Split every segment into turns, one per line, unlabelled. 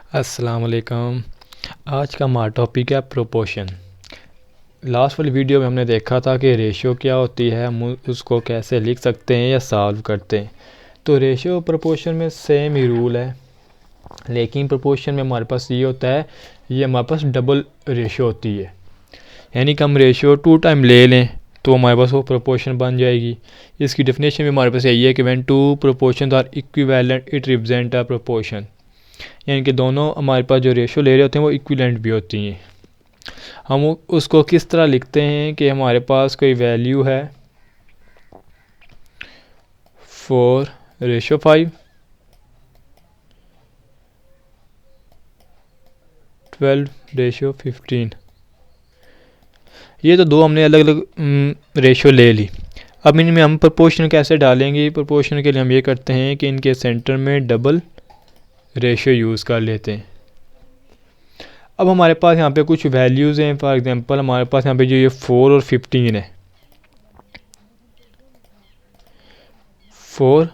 अस्सलाम वालेकुम। आज का हमारा टॉपिक है प्रोपोर्शन। लास्ट वाली वीडियो में हमने देखा था कि रेशियो क्या होती है, हम उसको कैसे लिख सकते हैं या सॉल्व करते हैं। तो रेशियो प्रोपोर्शन में सेम ही रूल है, लेकिन प्रोपोर्शन में हमारे पास ये होता है, ये हमारे पास डबल रेशियो होती है। यानी कि हम रेशियो 2 टाइम ले लें तो हमारे पास वो प्रोपोर्शन बन जाएगी। इसकी डेफिनेशन भी हमारे पास यही है कि when two proportions are equivalent it represent a proportion. यानी कि दोनों हमारे पास जो रेशियो ले रहे होते हैं वो इक्विवेलेंट भी होती हैं। हम उसको किस तरह लिखते हैं कि हमारे पास कोई वैल्यू है 4:5, 12:15। ये तो दो हमने अलग अलग रेशियो ले ली। अब इनमें हम प्रोपोर्शन कैसे डालेंगे? प्रोपोर्शन के लिए हम ये करते हैं कि इनके सेंटर में डबल रेशियो यूज़ कर लेते हैं। अब हमारे पास यहाँ पे कुछ वैल्यूज़ हैं। फॉर एग्जांपल हमारे पास यहाँ पे जो ये 4 और 15 है, 4,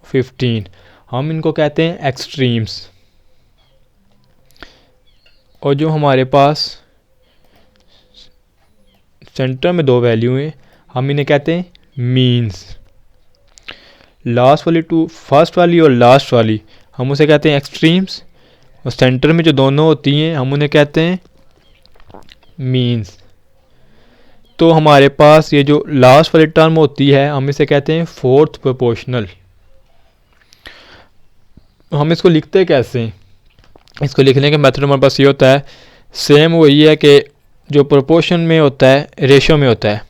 15 हम इनको कहते हैं एक्सट्रीम्स। और जो हमारे पास सेंटर में दो वैल्यू हैं, हम इन्हें कहते हैं मीन्स। लास्ट वाली फर्स्ट वाली और लास्ट वाली हम उसे कहते हैं एक्सट्रीम्स, और सेंटर में जो दोनों होती हैं हम उन्हें कहते हैं मीन्स। तो हमारे पास ये जो लास्ट वाली टर्म होती है हम इसे कहते हैं फोर्थ प्रोपोर्शनल। हम इसको लिखते कैसे? इसको लिखने का मेथड हमारे पास ये होता है, सेम वही है कि जो प्रोपोर्शन में होता है, रेशियो में होता है,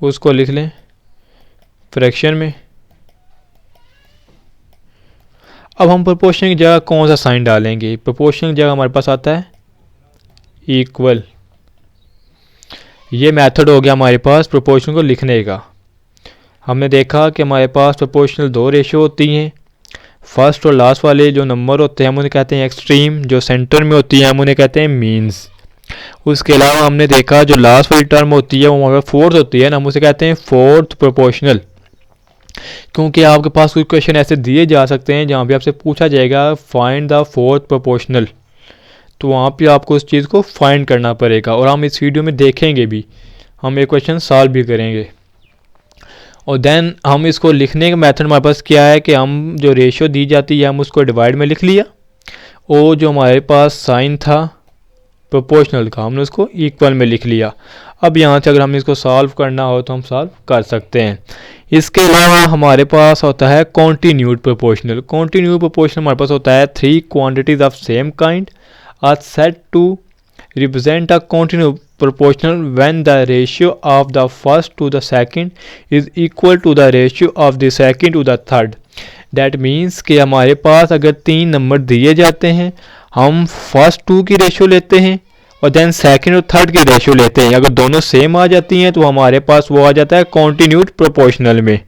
उसको लिख लें फ्रैक्शन में। अब हम प्रोपोर्शन की जगह कौन सा साइन डालेंगे? प्रोपोर्शन की जगह हमारे पास आता है इक्वल। ये मेथड हो गया हमारे पास प्रोपोर्शन को लिखने का। हमने देखा कि हमारे पास प्रोपोर्शनल दो रेशियो होती हैं। फर्स्ट और लास्ट वाले जो नंबर होते हैं हम उन्हें कहते हैं एक्सट्रीम, जो सेंटर में होती है हम उन्हें कहते हैं मीन्स। उसके अलावा हमने देखा जो लास्ट वाली टर्म होती है वो हमारे फोर्थ होती है ना, हम उसे कहते हैं फोर्थ प्रोपोर्शनल। क्योंकि आपके पास कुछ क्वेश्चन ऐसे दिए जा सकते हैं जहाँ पे आपसे पूछा जाएगा फाइंड द फोर्थ प्रोपोर्शनल, तो वहाँ पे आपको उस चीज़ को फाइंड करना पड़ेगा। और हम इस वीडियो में देखेंगे भी, हम ये क्वेश्चन सॉल्व भी करेंगे। और देन हम इसको लिखने का मेथड हमारे पास क्या है कि हम जो रेशियो दी जाती है हम उसको डिवाइड में लिख लिया, और जो हमारे पास साइन था प्रोपोर्शनल का हमने उसको इक्वल में लिख लिया। अब यहाँ से अगर हम इसको सॉल्व करना हो तो हम सॉल्व कर सकते हैं। इसके अलावा हमारे पास होता है कॉन्टीन्यूड प्रोपोर्शनल। कॉन्टीन्यूड प्रोपोर्शनल हमारे पास होता है 3 quantities of same kind are set to represent a continuous proportional when the ratio of the first to the second is equal to the ratio of the second to the third. That means कि हमारे पास अगर 3 number दिए जाते हैं, हम first 2 की ratio लेते हैं और देन सेकंड और थर्ड की रेशियो लेते हैं। अगर दोनों सेम आ जाती हैं तो हमारे पास वो आ जाता है कॉन्टिन्यूड प्रोपोर्शनल में।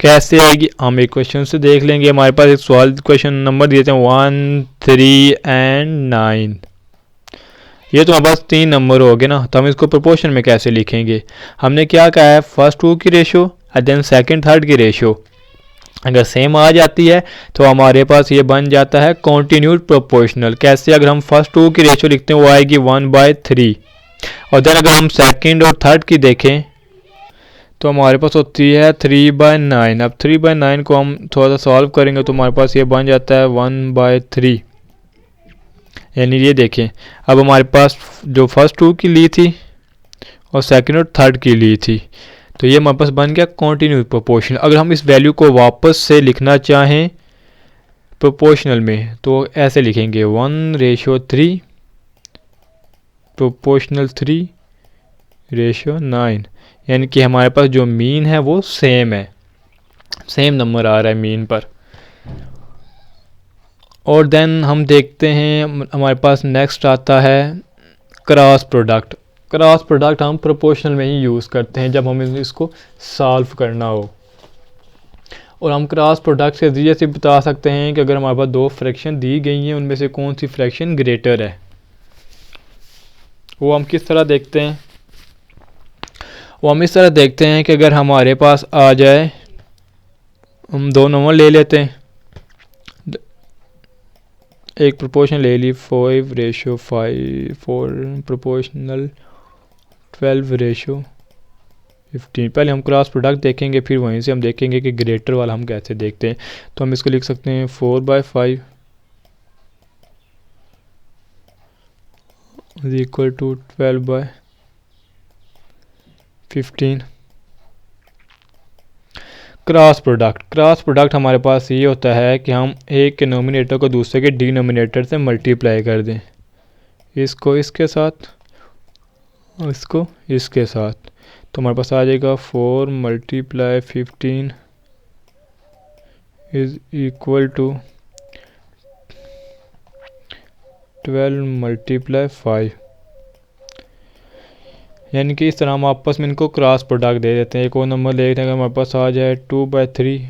कैसे आएगी हम एक क्वेश्चन से देख लेंगे। हमारे पास एक सवाल क्वेश्चन नंबर दिए थे 1, 3 and 9। ये तो हमारे पास 3 नंबर हो गए ना, तो हम इसको प्रोपोर्शन में कैसे लिखेंगे? हमने क्या कहा है, फर्स्ट 2 की रेशियो और देन सेकंड थर्ड की रेशियो अगर सेम आ जाती है तो हमारे पास ये बन जाता है कॉन्टिन्यूड प्रोपोर्शनल। कैसे? अगर हम फर्स्ट 2 की रेशियो लिखते हैं वो आएगी 1/3, और देन अगर हम सेकंड और थर्ड की देखें तो हमारे पास होती है 3/9। अब 3/9 को हम थोड़ा सा सॉल्व करेंगे तो हमारे पास ये बन जाता है 1/3। यानी ये देखें, अब हमारे पास जो फर्स्ट 2 की ली थी और सेकंड और थर्ड की ली थी, तो ये हमारे पास बन गया कॉन्टिन्यूड प्रोपोर्शनल। अगर हम इस वैल्यू को वापस से लिखना चाहें प्रोपोर्शनल में तो ऐसे लिखेंगे 1:3 प्रोपोर्शनल 3:9। यानी कि हमारे पास जो मीन है वो सेम है, सेम नंबर आ रहा है मीन पर। और देन हम देखते हैं हमारे पास नेक्स्ट आता है क्रॉस प्रोडक्ट। क्रॉस प्रोडक्ट हम प्रोपोर्शनल में ही यूज़ करते हैं जब हमें इसको सॉल्व करना हो। और हम क्रॉस प्रोडक्ट के ज़रिए से बता सकते हैं कि अगर हमारे पास 2 फ्रैक्शन दी गई हैं उनमें से कौन सी फ्रैक्शन ग्रेटर है। वो हम किस तरह देखते हैं? वो हम इस तरह देखते हैं कि अगर हमारे पास आ जाए, हम 2 नंबर ले लेते हैं एक प्रोपोर्शन ले ली 5:5, 4 प्रोपोर्शनल 12:15। पहले हम क्रॉस प्रोडक्ट देखेंगे, फिर वहीं से हम देखेंगे कि ग्रेटर वाला हम कैसे देखते हैं। तो हम इसको लिख सकते हैं 4/5 is equal to 12/15। Cross product हमारे पास ये होता है कि हम एक के नोमिनेटर को दूसरे के डिनोमिनेटर से मल्टीप्लाई कर दें, इसको इसके साथ, इसको इसके साथ। तो हमारे पास आ जाएगा 4 × 15 इज इक्वल टू 12 × 5। यानी कि इस तरह हम आपस में इनको क्रॉस प्रोडक्ट दे देते हैं। एक और नंबर ले लेते हैं, हमारे पास आ जाए 2/3।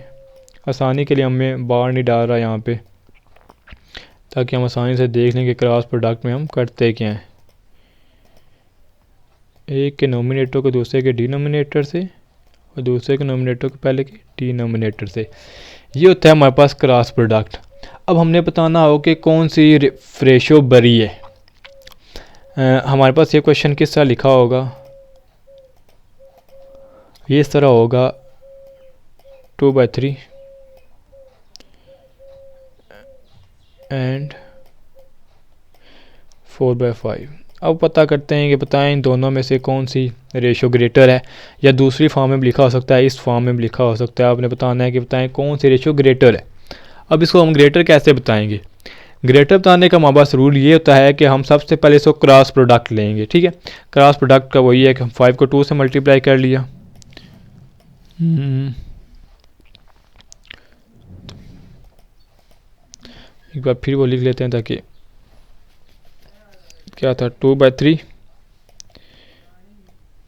आसानी के लिए हमें बार नहीं डाल रहा यहाँ पे, ताकि हम आसानी से देख लें कि क्रॉस प्रोडक्ट में हम करते क्या हैं। एक के नोमिनेटर को दूसरे के डिनोमिनेटर से और दूसरे के नोमिनेटर को पहले के डिनोमिनेटर से, ये होता है हमारे पास क्रॉस प्रोडक्ट। अब हमने बताना हो कि कौन सी रेशो बड़ी है। हमारे पास ये क्वेश्चन किस तरह लिखा होगा, ये इस तरह होगा 2/3 एंड 4/5। अब पता करते हैं कि बताएं इन दोनों में से कौन सी रेशो ग्रेटर है, या दूसरी फॉर्म में भी लिखा हो सकता है, इस फॉर्म में भी लिखा हो सकता है। आपने बताना है कि बताएं कौन सी रेशो ग्रेटर है। अब इसको हम ग्रेटर कैसे बताएंगे? ग्रेटर बताने का हमारे पास रूल ये होता है कि हम सबसे पहले इसको क्रॉस प्रोडक्ट लेंगे। ठीक है, क्रॉस प्रोडक्ट का वही है कि हम 5 को 2 से मल्टीप्लाई कर लिया। एक बार फिर वो लिख लेते हैं ताकि क्या था, 2/3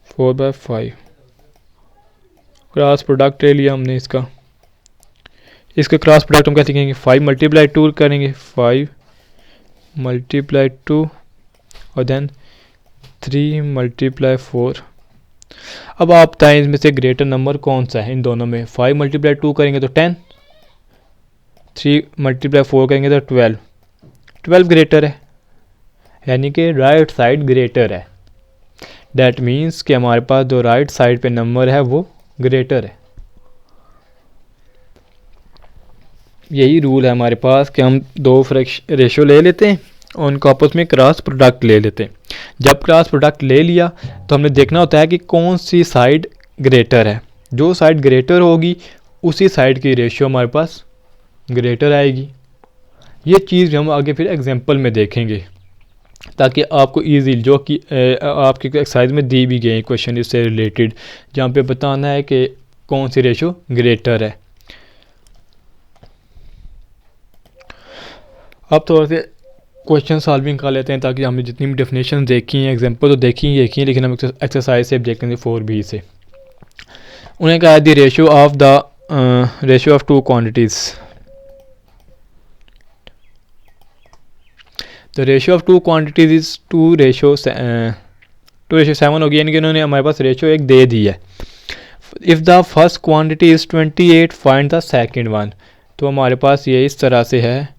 4/5 क्रॉस प्रोडक्ट ले लिया हमने इसका। इसके क्रॉस प्रोडक्ट हम कैसे करेंगे, 5 × 2 करेंगे, 5 × 2 और देन 3 × 4। अब आप बताएं इसमें से ग्रेटर नंबर कौन सा है इन दोनों में। 5 × 2 करेंगे तो 10, 3 × 4 करेंगे तो 12 ग्रेटर है, यानी कि राइट साइड ग्रेटर है। डैट मीन्स कि हमारे पास जो राइट साइड पे नंबर है वो ग्रेटर है। यही रूल है हमारे पास कि हम दो रेशो ले लेते हैं और उनको आपस में क्रॉस प्रोडक्ट ले लेते हैं। जब क्रॉस प्रोडक्ट ले लिया तो हमने देखना होता है कि कौन सी साइड ग्रेटर है। जो साइड ग्रेटर होगी उसी साइड की रेशियो हमारे पास ग्रेटर आएगी। ये चीज़ हम आगे फिर एग्जांपल में देखेंगे, ताकि आपको इजी, जो कि आपके एक्सरसाइज में दी भी गई क्वेश्चन इससे रिलेटेड, जहाँ पे बताना है कि कौन सी रेशो ग्रेटर है। अब थोड़ा से क्वेश्चन सॉल्विंग कर लेते हैं, ताकि हमने जितनी भी डेफिनेशन देखी हैं, एग्जांपल तो देखी है, लेकिन हम एक्सरसाइज से देखेंगे 4b से। उन्हें कहा the ratio of two quantities. The ratio of two quantities is 2:7 होगी, यानी कि उन्होंने हमारे पास रेशियो एक दे दी है। If the first quantity is 28 find the second one. तो हमारे पास ये इस तरह से है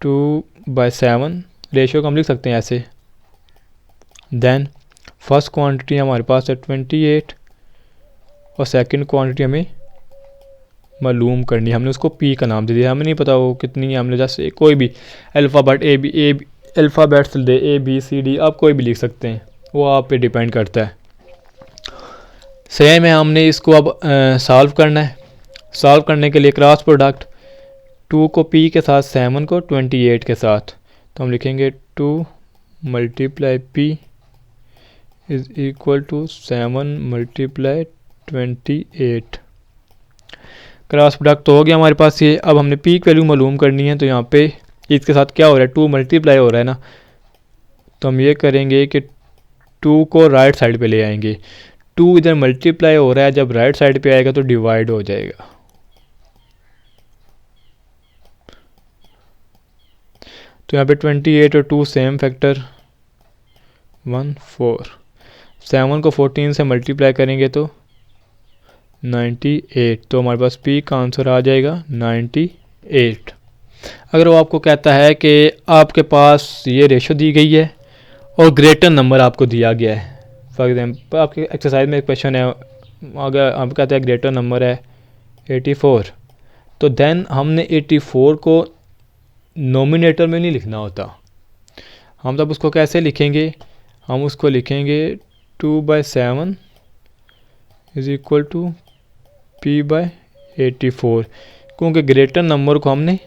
2/7, रेशियो को हम लिख सकते हैं ऐसे। देन फर्स्ट क्वांटिटी हमारे पास है 28 और सेकंड क्वांटिटी हमें मालूम करनी है। हमने उसको पी का नाम दे दिया, हमें नहीं पता वो कितनी है। हमने जैसे कोई भी अल्फ़ाबेट अल्फ़ाबेट्स दे ABCD, आप कोई भी लिख सकते हैं, वो आप पे डिपेंड करता है। सेम है, हमने इसको अब सॉल्व करना है। सॉल्व करने के लिए क्रॉस प्रोडक्ट 2 को P के साथ, 7 को 28 के साथ, तो हम लिखेंगे 2 × P is equal to 7 × 28। Cross product तो हो गया हमारे पास ये। अब हमने पी की वैल्यू मालूम करनी है, तो यहाँ पे इसके साथ क्या हो रहा है, 2 मल्टीप्लाई हो रहा है ना, तो हम ये करेंगे कि 2 को राइट साइड पे ले आएंगे। 2 इधर मल्टीप्लाई हो रहा है, जब राइट साइड पे आएगा तो डिवाइड हो जाएगा। तो यहाँ पे 28 और 2 सेम फैक्टर 1 4। 7 को 14 से मल्टीप्लाई करेंगे तो 98, तो हमारे पास पी का आंसर आ जाएगा 98। अगर वो आपको कहता है कि आपके पास ये रेशो दी गई है और ग्रेटर नंबर आपको दिया गया है, फॉर एग्जांपल आपके एक्सरसाइज में एक क्वेश्चन है, अगर आप कहते हैं ग्रेटर नंबर है 84, तो देन हमने 84 को नोमिनेटर में नहीं लिखना होता। हम तब उसको कैसे लिखेंगे, हम उसको लिखेंगे 2/7 इज़ इक्वल टू P/84, क्योंकि ग्रेटर नंबर को हमने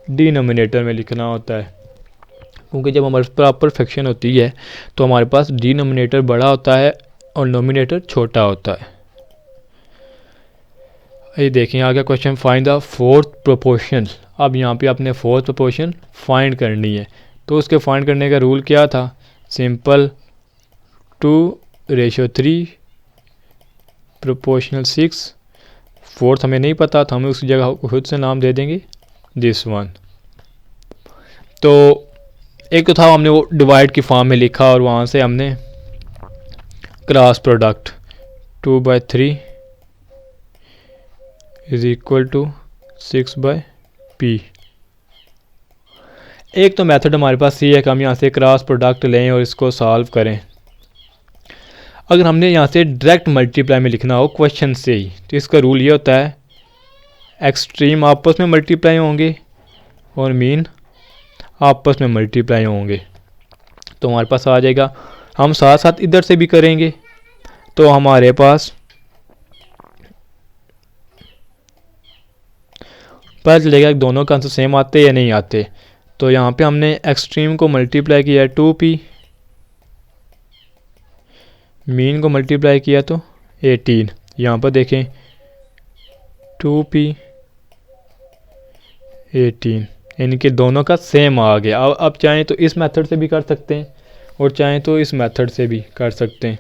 डिनोमिनेटर में लिखना होता है, क्योंकि जब हमारे प्रॉपर फ्रैक्शन होती है तो हमारे पास डिनोमिनेटर बड़ा होता है और नोमिनेटर छोटा होता है। ये देखें आगे question, find the fourth proportion. अब यहाँ पे आपने फोर्थ प्रोपोर्शन फाइंड करनी है, तो उसके फाइंड करने का रूल क्या था, सिंपल 2:3 प्रोपोर्शनल 6। फोर्थ हमें नहीं पता था, हमें उस जगह खुद से नाम दे देंगे दिस वन। तो एक तो था हमने वो डिवाइड की फॉर्म में लिखा और वहाँ से हमने cross product 2/3 is equal to 6/P। एक तो मेथड हमारे पास ये है कि हम यहाँ से क्रॉस प्रोडक्ट लें और इसको सॉल्व करें। अगर हमने यहाँ से डायरेक्ट मल्टीप्लाई में लिखना हो क्वेश्चन से ही, तो इसका रूल ये होता है एक्सट्रीम आपस में मल्टीप्लाई होंगे और मीन आपस में मल्टीप्लाई होंगे, तो हमारे पास आ जाएगा। हम साथ साथ इधर से भी करेंगे तो हमारे पास पता चलेगा कि दोनों का आंसर सेम आते या नहीं आते। तो यहाँ पे हमने एक्सट्रीम को मल्टीप्लाई किया है 2P, मीन को मल्टीप्लाई किया तो 18। यहाँ पर देखें 2P 18, यानी कि दोनों का सेम आ गया। अब चाहें तो इस मेथड से भी कर सकते हैं और चाहें तो इस मेथड से भी कर सकते हैं।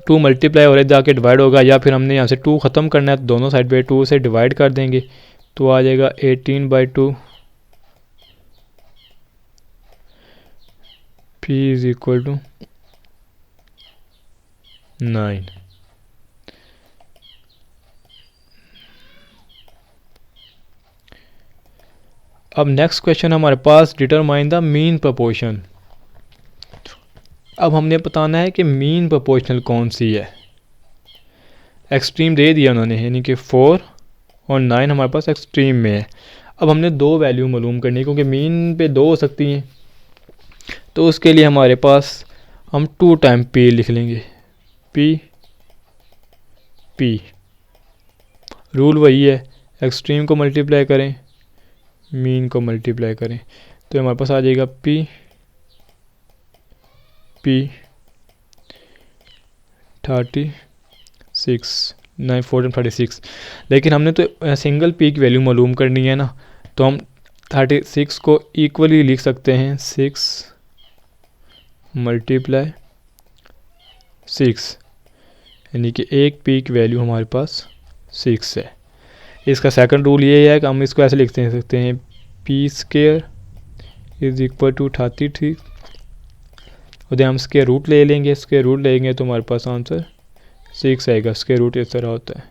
2 मल्टीप्लाई और जाके डिवाइड होगा, या फिर हमने यहाँ से 2 ख़त्म करना है तो दोनों साइड पे 2 से डिवाइड कर देंगे, तो आ जाएगा 18/2 P इज़ इक्वल टू 9। अब नेक्स्ट क्वेश्चन हमारे पास, डिटरमाइन द मीन प्रोपोर्शन। अब हमने बताना है कि मीन प्रोपोर्शनल कौन सी है। एक्सट्रीम दे दिया उन्होंने, यानी कि 4 और 9 हमारे पास एक्सट्रीम में है। अब हमने दो वैल्यू मालूम करनी है, क्योंकि मीन पे 2 हो सकती हैं, तो उसके लिए हमारे पास हम 2 टाइम P लिख लेंगे, P। रूल वही है, एक्सट्रीम को मल्टीप्लाई करें, मीन को मल्टीप्लाई करें, तो हमारे पास आ जाएगा P 36 9 14 36। लेकिन हमने तो सिंगल P की वैल्यू मालूम करनी है ना, तो हम 36 को इक्वली लिख सकते हैं 6 × 6, यानी कि एक P की वैल्यू हमारे पास 6 है। इसका सेकंड रूल ये है कि हम इसको ऐसे लिख सकते हैं P² इज़ इक्वल टू 33, उधर हम स्क्वायर रूट ले लेंगे, स्क्वायर रूट लेंगे तो हमारे पास आंसर 6 आएगा। स्क्वायर रूट इस तरह होता है,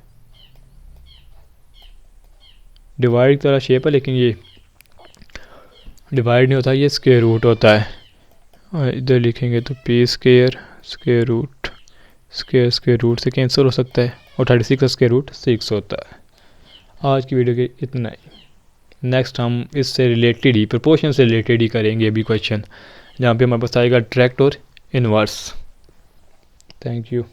डिवाइड की तरह शेप है, लेकिन ये डिवाइड नहीं होता, ये स्क्वायर रूट होता है। और इधर लिखेंगे तो P² square root, square root से कैंसिल हो सकता है, और 36 का स्क्वायर रूट 6 होता है। आज की वीडियो के इतना ही। नेक्स्ट हम इससे रिलेटेड ही, प्रोपोर्शन से रिलेटेड ही करेंगे अभी क्वेश्चन, जहाँ पे हमारे पास आएगा डायरेक्ट और इनवर्स। Thank you.